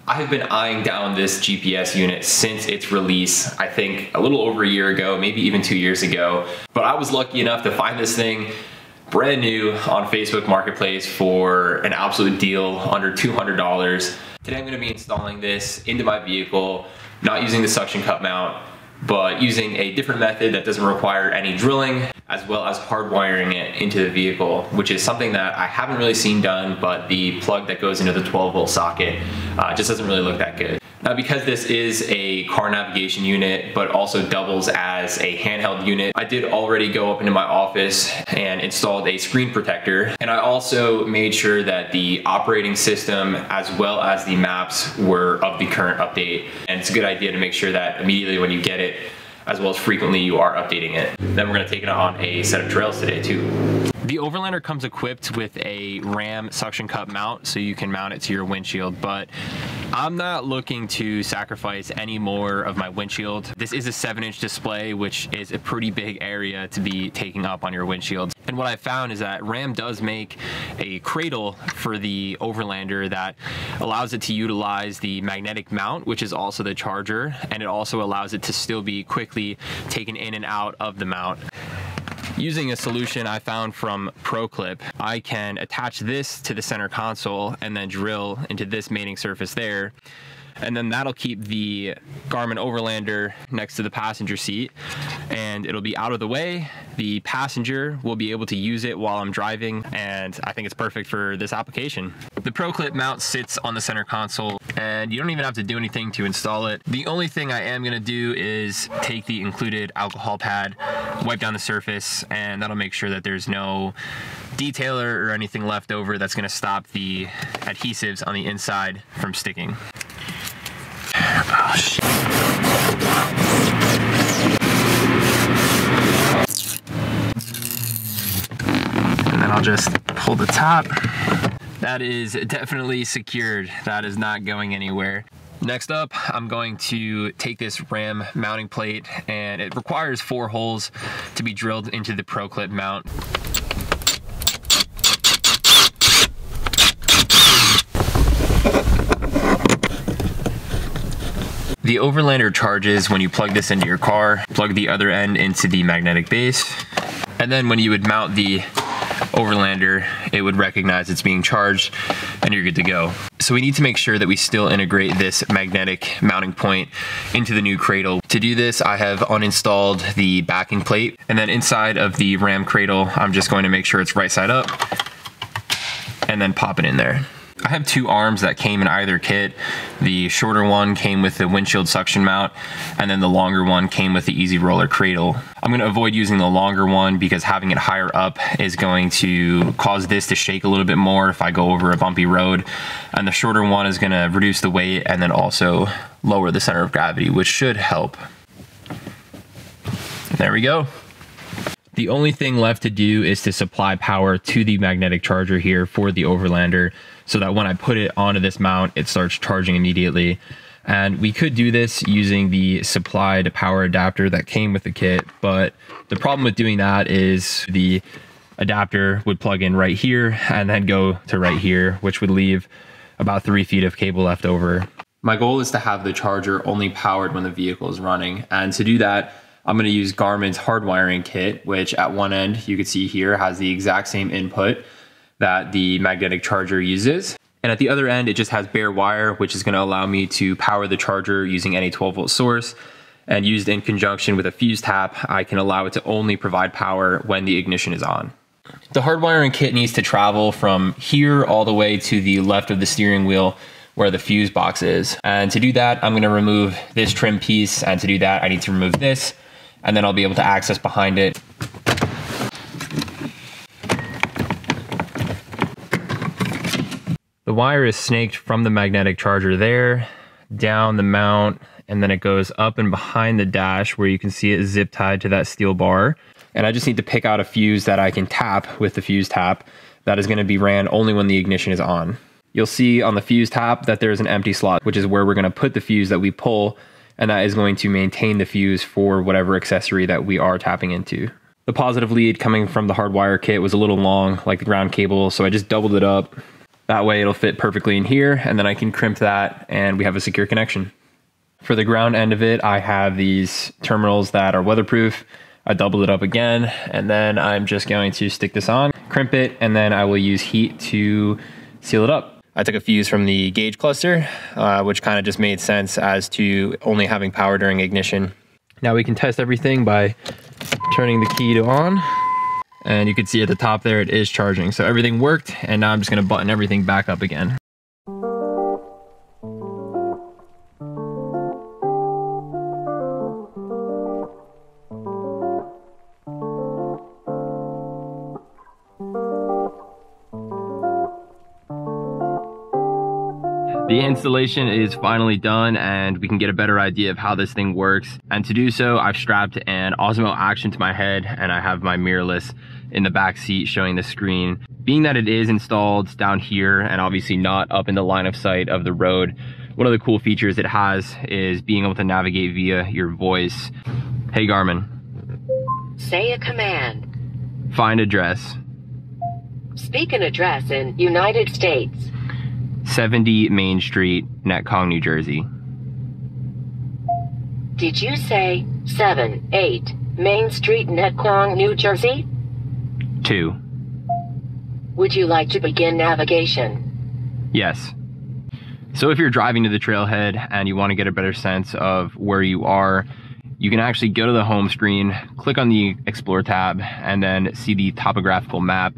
I have been eyeing down this GPS unit since its release, I think a little over a year ago, maybe even 2 years ago. But I was lucky enough to find this thing brand new on Facebook Marketplace for an absolute deal, under $200. Today I'm going to be installing this into my vehicle, not using the suction cup mount, but using a different method that doesn't require any drilling, as well as hardwiring it into the vehicle, which is something that I haven't really seen done, but the plug that goes into the 12-volt socket just doesn't really look that good. Now, because this is a car navigation unit, but also doubles as a handheld unit, I did already go up into my office and installed a screen protector. And I also made sure that the operating system, as well as the maps, were of the current update. And it's a good idea to make sure that immediately when you get it, as well as frequently, you are updating it. Then we're gonna take it on a set of trails today too. The Overlander comes equipped with a Ram suction cup mount, so you can mount it to your windshield, but I'm not looking to sacrifice any more of my windshield. This is a 7-inch display, which is a pretty big area to be taking up on your windshield. And what I found is that Ram does make a cradle for the Overlander that allows it to utilize the magnetic mount, which is also the charger, and it also allows it to still be quickly taken in and out of the mount. Using a solution I found from ProClip, I can attach this to the center console and then drill into this mating surface there. And then that'll keep the Garmin Overlander next to the passenger seat, and it'll be out of the way. The passenger will be able to use it while I'm driving, and I think it's perfect for this application. The ProClip mount sits on the center console, and you don't even have to do anything to install it. The only thing I am gonna do is take the included alcohol pad, wipe down the surface, and that'll make sure that there's no detailer or anything left over that's gonna stop the adhesives on the inside from sticking. Oh, shit. And then I'll just pull the top. That is definitely secured. That is not going anywhere. Next up, I'm going to take this Ram mounting plate, and it requires 4 holes to be drilled into the ProClip mount. The Overlander charges when you plug this into your car, plug the other end into the magnetic base, and then when you would mount the Overlander, it would recognize it's being charged and you're good to go. So we need to make sure that we still integrate this magnetic mounting point into the new cradle. To do this, I have uninstalled the backing plate, and then inside of the Ram cradle, I'm just going to make sure it's right side up and then pop it in there. I have 2 arms that came in either kit. The shorter one came with the windshield suction mount, and then the longer one came with the Easy Roller cradle. I'm gonna avoid using the longer one because having it higher up is going to cause this to shake a little bit more if I go over a bumpy road. And the shorter one is gonna reduce the weight and then also lower the center of gravity, which should help. There we go. The only thing left to do is to supply power to the magnetic charger here for the Overlander, so that when I put it onto this mount, it starts charging immediately. And we could do this using the supplied power adapter that came with the kit, but the problem with doing that is the adapter would plug in right here and then go to right here, which would leave about 3 feet of cable left over. My goal is to have the charger only powered when the vehicle is running, and to do that, I'm going to use Garmin's hardwiring kit, which at one end you can see here has the exact same input that the magnetic charger uses. And at the other end, it just has bare wire, which is going to allow me to power the charger using any 12-volt source. And used in conjunction with a fuse tap, I can allow it to only provide power when the ignition is on. The hardwiring kit needs to travel from here all the way to the left of the steering wheel where the fuse box is. And to do that, I'm going to remove this trim piece. And to do that, I need to remove this, and then I'll be able to access behind it. The wire is snaked from the magnetic charger there, down the mount, and then it goes up and behind the dash where you can see it zip tied to that steel bar. And I just need to pick out a fuse that I can tap with the fuse tap that is going to be ran only when the ignition is on. You'll see on the fuse tap that there's an empty slot, which is where we're going to put the fuse that we pull, and that is going to maintain the fuse for whatever accessory that we are tapping into. The positive lead coming from the hardwire kit was a little long, like the ground cable, so I just doubled it up That way it'll fit perfectly in here, and then I can crimp that and we have a secure connection. For the ground end of it, I have these terminals that are weatherproof. I doubled it up again, and then I'm just going to stick this on, crimp it, and then I will use heat to seal it up. I took a fuse from the gauge cluster, which kind of just made sense as to only having power during ignition. Now we can test everything by turning the key to on, and you can see at the top there it is charging. So everything worked, and now I'm just gonna button everything back up again. The installation is finally done, and we can get a better idea of how this thing works. And to do so, I've strapped an Osmo Action to my head, and I have my mirrorless in the back seat showing the screen. Being that it is installed down here and obviously not up in the line of sight of the road, one of the cool features it has is being able to navigate via your voice. Hey Garmin. Say a command. Find address. Speak an address in United States. 70 Main Street, Netcong, New Jersey. Did you say 78 Main Street, Netcong, New Jersey? 2. Would you like to begin navigation? Yes. So if you're driving to the trailhead and you want to get a better sense of where you are, you can actually go to the home screen, click on the Explore tab, and then see the topographical map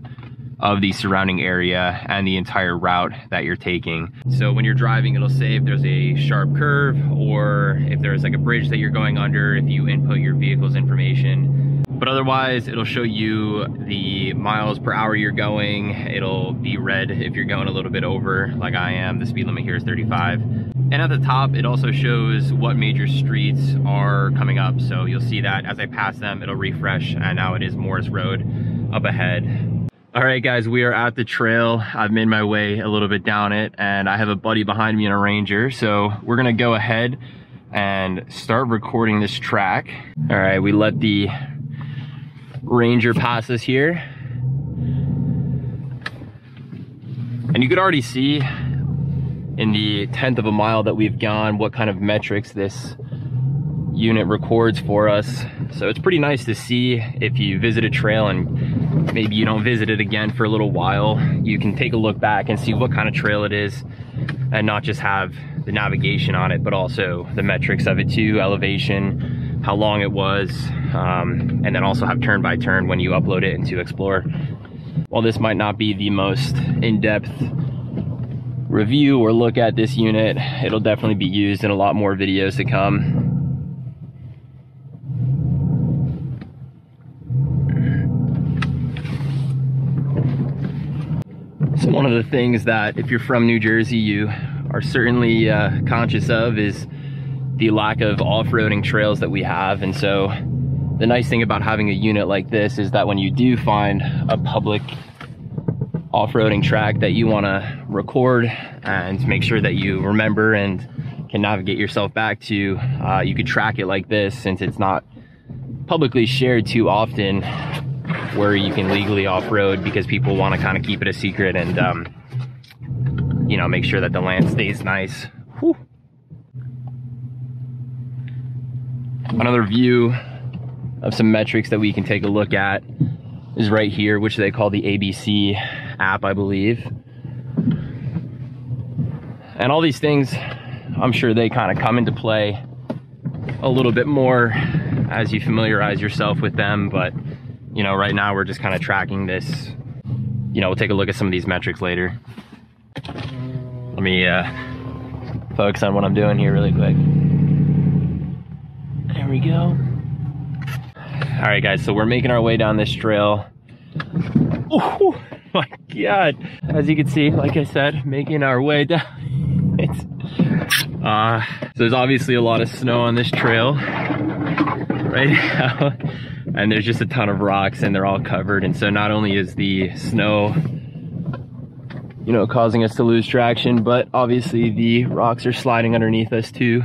of the surrounding area and the entire route that you're taking. So when you're driving, it'll say if there's a sharp curve or if there's like a bridge that you're going under, if you input your vehicle's information. But otherwise, it'll show you the miles per hour you're going. It'll be red if you're going a little bit over, like I am. The speed limit here is 35. And at the top, it also shows what major streets are coming up. So you'll see that as I pass them, it'll refresh, and now it is Morris Road up ahead. All right, guys, we are at the trail. I've made my way a little bit down it, and I have a buddy behind me in a Ranger. So we're gonna go ahead and start recording this track. All right, we let the Ranger pass us here. And you could already see in the 1/10 of a mile that we've gone what kind of metrics this unit records for us. So it's pretty nice to see if you visit a trail and maybe you don't visit it again for a little while, you can take a look back and see what kind of trail it is and not just have the navigation on it, but also the metrics of it too, elevation, how long it was, and then also have turn by turn when you upload it into Explore. While this might not be the most in-depth review or look at this unit, it'll definitely be used in a lot more videos to come. So one of the things that if you're from New Jersey, you are certainly conscious of is the lack of off-roading trails that we have. And so the nice thing about having a unit like this is that when you do find a public off-roading track that you want to record and make sure that you remember and can navigate yourself back to, you could track it like this, since it's not publicly shared too often where you can legally off-road, because people want to kind of keep it a secret and you know, make sure that the land stays nice. Whew. Another view of some metrics that we can take a look at is right here, which they call the ABC app, I believe. And all these things, I'm sure they kind of come into play a little bit more as you familiarize yourself with them, but you know, right now we're just kind of tracking this. You know, we'll take a look at some of these metrics later. Let me focus on what I'm doing here really quick. There we go. All right, guys, so we're making our way down this trail. Oh my God. As you can see, like I said, making our way down. So there's obviously a lot of snow on this trail right now. And there's just a ton of rocks and they're all covered. And so not only is the snow, you know, causing us to lose traction, but obviously the rocks are sliding underneath us too.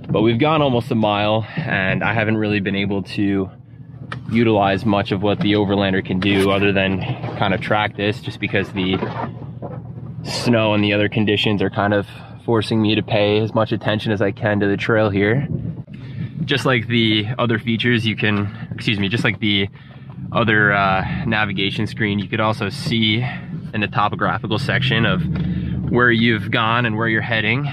But we've gone almost a mile and I haven't really been able to utilize much of what the Overlander can do other than kind of track this, just because the snow and the other conditions are kind of forcing me to pay as much attention as I can to the trail here. Just like the other features, you can, just like the other navigation screen, you could also see in the topographical section of where you've gone and where you're heading.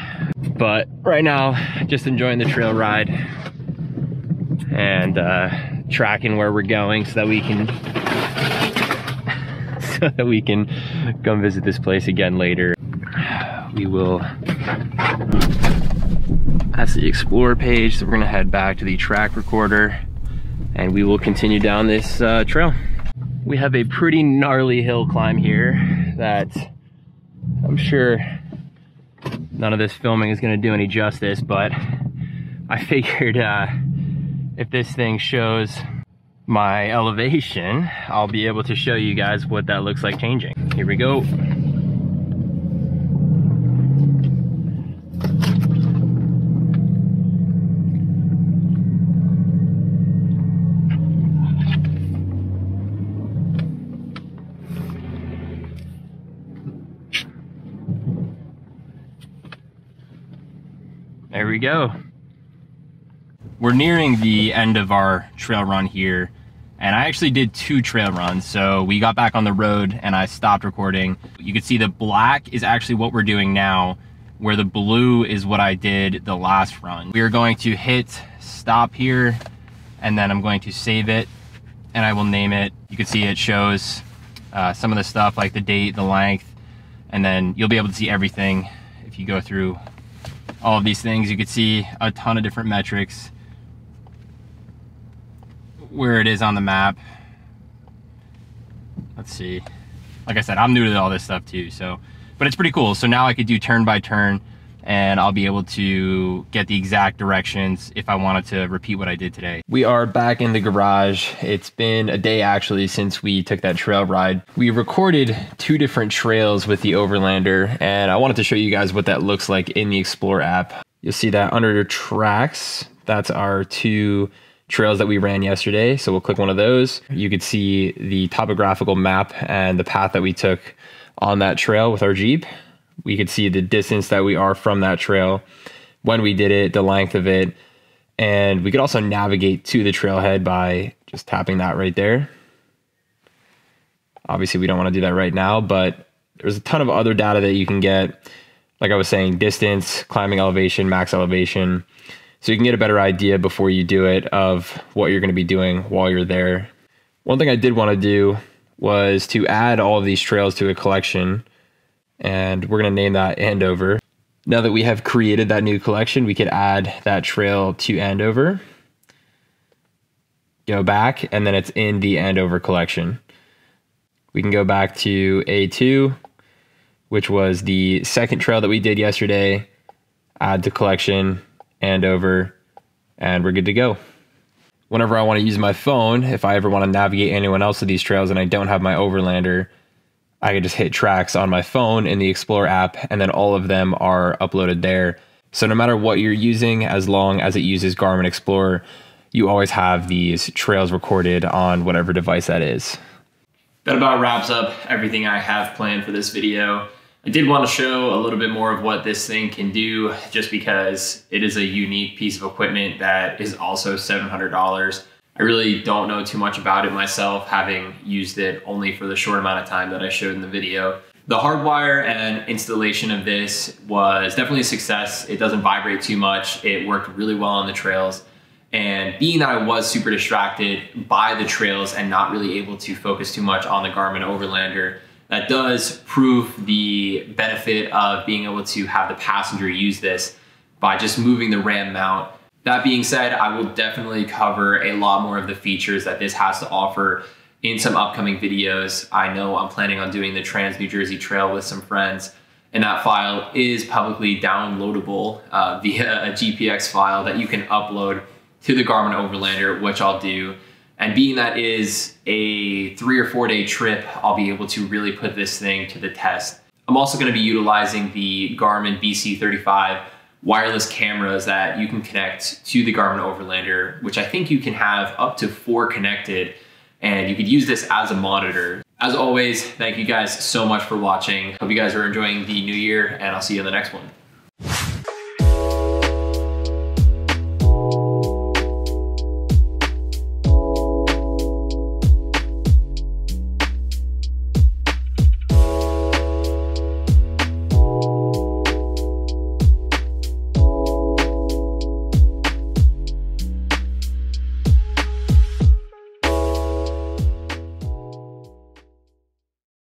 But right now, just enjoying the trail ride and tracking where we're going so that we can come visit this place again later. We will, that's the Explorer page, so we're gonna head back to the track recorder and we will continue down this trail. We have a pretty gnarly hill climb here that I'm sure none of this filming is gonna do any justice, but I figured if this thing shows my elevation, I'll be able to show you guys what that looks like changing. Here we go. There we go. We're nearing the end of our trail run here, and I actually did 2 trail runs. So we got back on the road and I stopped recording. You can see the black is actually what we're doing now, where the blue is what I did the last run. We are going to hit stop here, and then I'm going to save it and I will name it. You can see it shows some of the stuff like the date, the length, and then you'll be able to see everything if you go through all of these things. You can see a ton of different metrics, where it is on the map. Let's see. Like I said, I'm new to all this stuff too, so, but it's pretty cool. So now I could do turn by turn and I'll be able to get the exact directions if I wanted to repeat what I did today. We are back in the garage. It's been a day actually since we took that trail ride. We recorded 2 different trails with the Overlander, and I wanted to show you guys what that looks like in the Explorer app. You'll see that under tracks, that's our 2 trails that we ran yesterday. So we'll click one of those. You could see the topographical map and the path that we took on that trail with our Jeep. We could see the distance that we are from that trail, when we did it, the length of it, and we could also navigate to the trailhead by just tapping that right there. Obviously, we don't want to do that right now, but there's a ton of other data that you can get. Like I was saying, distance, climbing elevation, max elevation. So you can get a better idea before you do it of what you're going to be doing while you're there. One thing I did want to do was to add all of these trails to a collection, and we're going to name that Andover. Now that we have created that new collection, we could add that trail to Andover. Go back, and then it's in the Andover collection. We can go back to A2, which was the second trail that we did yesterday. Add to collection, Andover, and we're good to go. Whenever I want to use my phone, if I ever want to navigate anyone else to these trails and I don't have my Overlander, I could just hit tracks on my phone in the Explorer app, and then all of them are uploaded there. So no matter what you're using, as long as it uses Garmin Explorer, you always have these trails recorded on whatever device that is. That about wraps up everything I have planned for this video. I did want to show a little bit more of what this thing can do, just because it is a unique piece of equipment that is also $700. I really don't know too much about it myself, having used it only for the short amount of time that I showed in the video. The hardwire and installation of this was definitely a success. It doesn't vibrate too much. It worked really well on the trails. And being that I was super distracted by the trails and not really able to focus too much on the Garmin Overlander, that does prove the benefit of being able to have the passenger use this by just moving the RAM mount. That being said, I will definitely cover a lot more of the features that this has to offer in some upcoming videos. I know I'm planning on doing the Trans New Jersey Trail with some friends, and that file is publicly downloadable via a GPX file that you can upload to the Garmin Overlander, which I'll do. And being that is a 3 or 4 day trip, I'll be able to really put this thing to the test. I'm also going to be utilizing the Garmin BC35 wireless cameras that you can connect to the Garmin Overlander, which I think you can have up to 4 connected, and you could use this as a monitor. As always, thank you guys so much for watching. Hope you guys are enjoying the new year, and I'll see you in the next one.